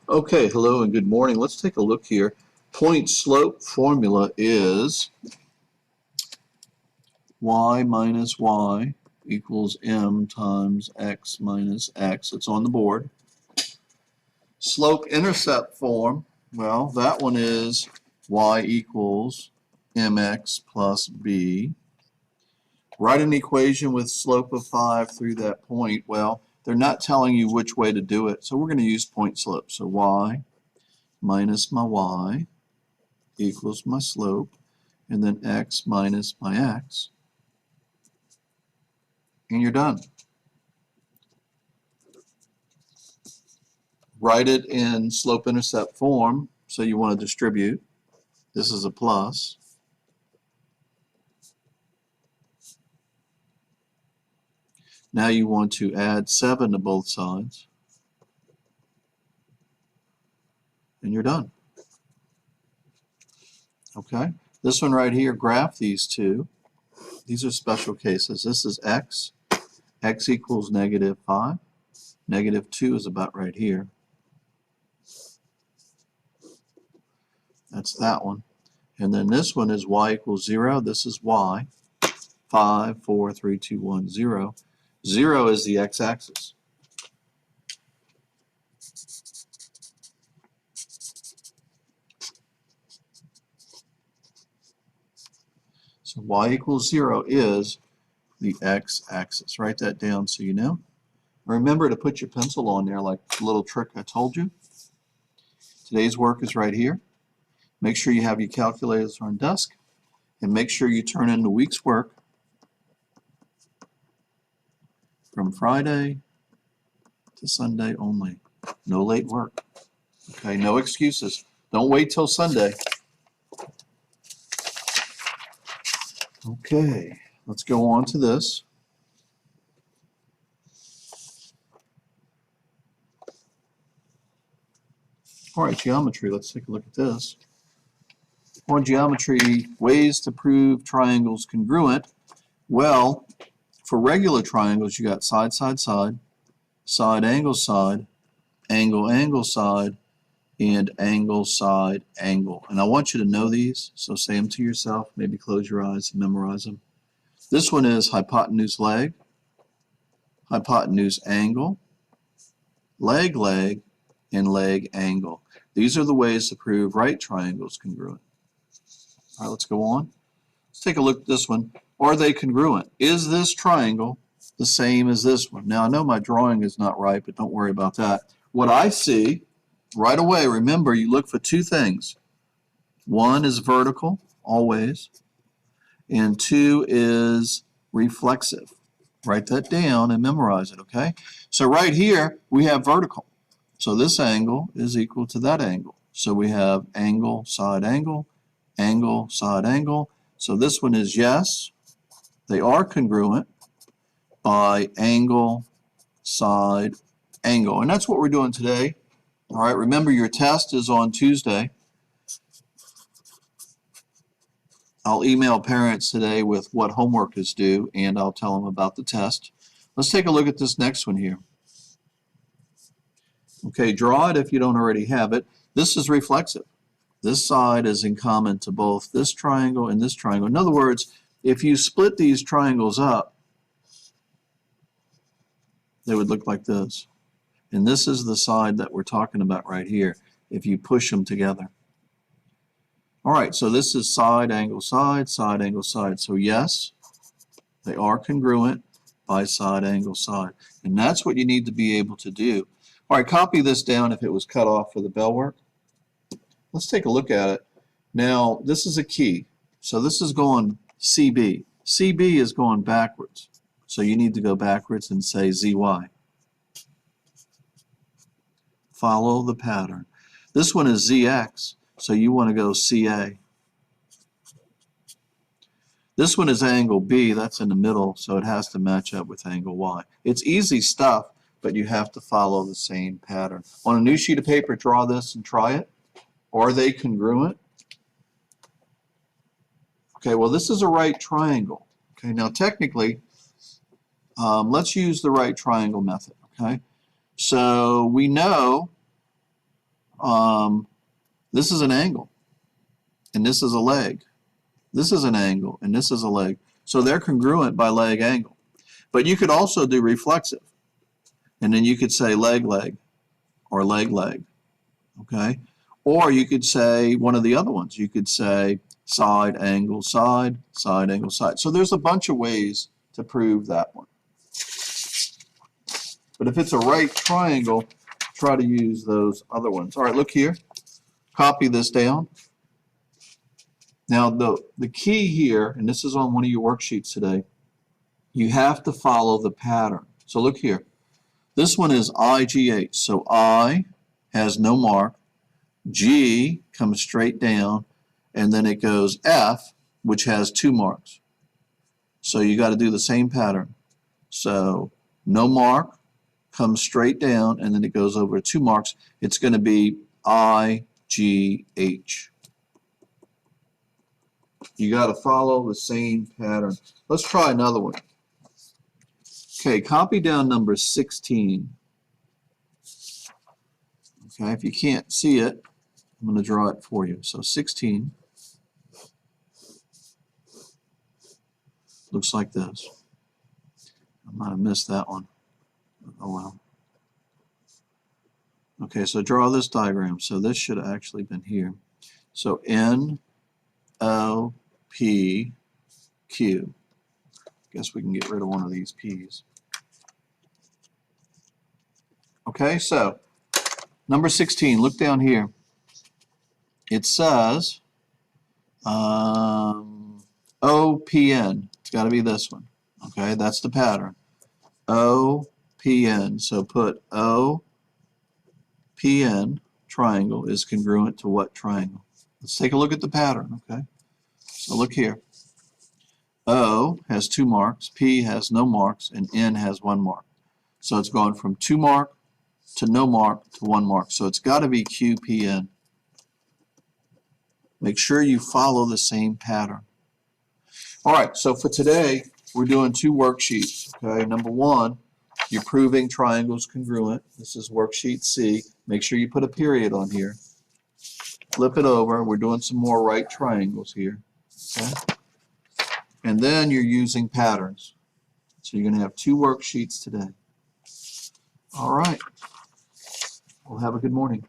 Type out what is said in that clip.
Okay, hello and good morning. Let's take a look here. Point slope formula is y minus y equals m times x minus x. It's on the board. Slope intercept form, well, that one is y equals mx plus b. Write an equation with slope of 5 through that point. Well, they're not telling you which way to do it, so we're going to use point slope. So y minus my y equals my slope, and then x minus my x, and you're done. Write it in slope-intercept form, so you want to distribute. This is a plus. Now you want to add 7 to both sides, and you're done. Okay, this one right here, graph these two. These are special cases. This is x. X equals negative 5. Negative 2 is about right here. That's that one. And then this one is y equals 0. This is y. 5, 4, 3, 2, 1, 0. 0 is the x-axis. So y equals 0 is the x-axis. Write that down so you know. Remember to put your pencil on there like the little trick I told you. Today's work is right here. Make sure you have your calculators on desk, and make sure you turn in the week's work from Friday to Sunday only. No late work. Okay, no excuses. Don't wait till Sunday. Okay, let's go on to this. All right, geometry, let's take a look at this. On geometry, ways to prove triangles congruent. Well, for regular triangles, you got side, side, side, side, angle, side, angle, angle, side, and angle, side, angle. And I want you to know these, so say them to yourself. Maybe close your eyes and memorize them. This one is hypotenuse, leg, hypotenuse, angle, leg, leg, and leg, angle. These are the ways to prove right triangles congruent. All right, let's go on. Let's take a look at this one. Are they congruent? Is this triangle the same as this one? Now, I know my drawing is not right, but don't worry about that. What I see right away, remember, you look for two things. One is vertical, always, and 2 is reflexive. Write that down and memorize it, okay? So right here, we have vertical. So this angle is equal to that angle. So we have angle, side, angle, angle, side, angle. So this one is yes, they are congruent by angle, side, angle. And that's what we're doing today. All right, remember your test is on Tuesday. I'll email parents today with what homework is due, and I'll tell them about the test. Let's take a look at this next one here. Okay, draw it if you don't already have it. This is reflexive. This side is in common to both this triangle and this triangle. In other words, if you split these triangles up, they would look like this. And this is the side that we're talking about right here, if you push them together. All right, so this is side, angle, side, side, angle, side. So yes, they are congruent by side, angle, side. And that's what you need to be able to do. All right, copy this down if it was cut off for the bell work. Let's take a look at it. Now, this is a key. So this is going CB. CB is going backwards. So you need to go backwards and say ZY. Follow the pattern. This one is ZX, so you want to go CA. This one is angle B, that's in the middle, so it has to match up with angle Y. It's easy stuff, but you have to follow the same pattern. On a new sheet of paper, draw this and try it. Are they congruent? Okay, well, this is a right triangle. Okay, now technically, let's use the right triangle method. Okay, so we know This is an angle, and this is a leg. This is an angle, and this is a leg. So they're congruent by leg angle. But you could also do reflexive, and then you could say leg leg or leg leg, okay? Or you could say one of the other ones. You could say side angle side, side angle side. So there's a bunch of ways to prove that one. But if it's a right triangle, try to use those other ones. All right, look here. Copy this down. Now the key here, and this is on one of your worksheets today, you have to follow the pattern. So look here. This one is ch.8. So I has no mark. G comes straight down, and then it goes F, which has 2 marks. So you got to do the same pattern. So no mark, comes straight down, and then it goes over 2 marks. It's going to be I, G, H. You got to follow the same pattern. Let's try another one. Okay, copy down number 16. Okay, if you can't see it, I'm going to draw it for you. So 16 looks like this. I might have missed that one. Oh well. Okay, so draw this diagram. So this should have actually been here. So N, O, P, Q. Guess we can get rid of one of these P's. Okay, so number 16, look down here. It says OPN. It's got to be this one. Okay, that's the pattern. OPN. So put OPN triangle is congruent to what triangle? Let's take a look at the pattern. Okay, so look here. O has 2 marks, P has no marks, and N has 1 mark. So it's gone from 2 mark to no mark to 1 mark. So it's got to be QPN. Make sure you follow the same pattern. All right, so for today, we're doing 2 worksheets. Okay, number 1, you're proving triangles congruent. This is worksheet C. Make sure you put a period on here. Flip it over. We're doing some more right triangles here. Okay, and then you're using patterns. So you're going to have 2 worksheets today. All right. Well, have a good morning.